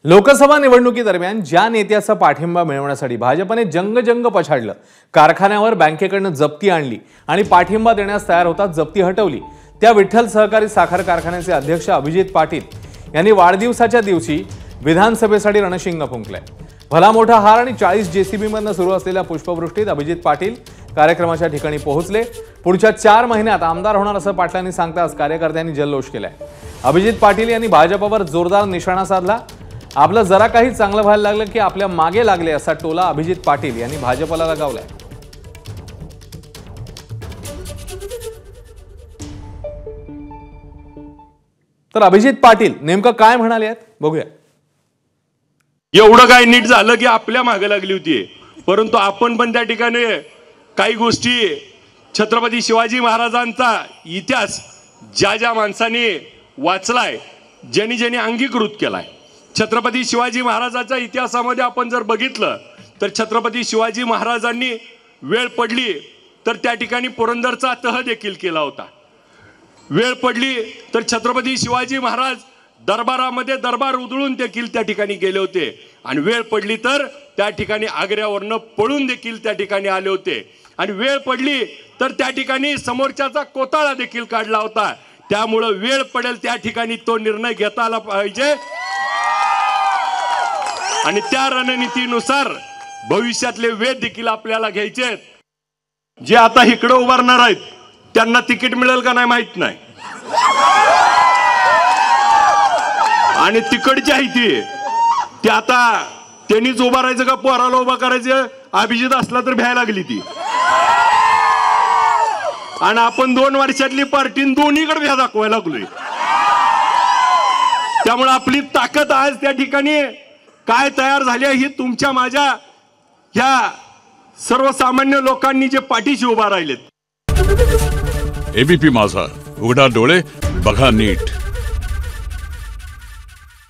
लोकसभा निवडणुकीदरम्यान ज्या नेत्याचा पाठिंबा मिळवण्यासाठी भाजपने जंग पछाडलं, कारखान्यावर बँकेकडून जप्ती आणली आणि पाठिंबा देण्यास तयार होता जप्ती हटवली, त्या विठ्ठल सहकारी साखर कारखान्याचे अध्यक्ष अभिजित पाटील यांनी वाढदिवसाच्या दिवशी विधानसभेसाठी रणशिंग फुंकलंय। भला मोठा हार आणि 40 जेसीबी मधून सुरू असलेल्या पुष्पवृष्टीत अभिजित पाटील कार्यक्रमाच्या ठिकाणी पोहोचले। पुढच्या 4 महिन्यात आमदार होणार असं पाटलांनी सांगताच कार्यकर्त्यांनी जल्लोष केलाय। अभिजित पाटील यांनी भाजपवर जोरदार निशाणा साधला। आपलं जरा काही चांगलं व्हायला लागलं की आपल्या मागे लागले असा टोला अभिजित पाटील यांनी भाजपला लगावलाय। तर अभिजित पाटील नेमकं काय म्हणाले आहेत बघूया। एवढं काय नीट झालं की आपल्या मागे लागली होती, परंतु आपण पण त्या ठिकाणी काही गोष्टी छत्रपती शिवाजी महाराजांचा इतिहास ज्या माणसांनी वाचलाय, ज्यांनी अंगीकृत केलाय, छत्रपती शिवाजी महाराजांच्या इतिहासामध्ये आपण जर बघितलं तर छत्रपती शिवाजी महाराजांनी वेळ पडली तर त्या ठिकाणी पुरंदरचा तह देखील केला होता। वेळ पडली तर छत्रपती शिवाजी महाराज दरबारामध्ये दरबार उधळून देखील त्या ठिकाणी गेले होते आणि वेळ पडली तर त्या ठिकाणी आग्र्यावरनं पळून देखील त्या ठिकाणी आले होते आणि वेळ पडली तर त्या ठिकाणी समोरच्याचा कोताळा देखील काढला होता। त्यामुळे वेळ पडेल त्या ठिकाणी तो निर्णय घेता आला पाहिजे आणि त्या रणनीतीनुसार भविष्यातले वेध देखील आपल्याला घ्यायचे आहेत। जे आता इकडे उभारणार आहेत त्यांना तिकीट मिळेल का नाही माहित नाही, आणि तिकडची आहे ती आता त्यांनीच उभारायचं का पोराला उभा करायचं, अभिजित असला तर भ्यायला लागली ती, आणि आपण 2 वर्षातली पार्टी दोन्हीकडे भ्या दाखवायला लागलोय। त्यामुळे आपली ताकद आज त्या ठिकाणी काय तयार झाली ही तुमच्या माझ्या ह्या सर्वसामान्य लोकांनी जे पाठीशी उभा राहिलेत। एबीपी माझा, उघडा डोळे बघा नीट।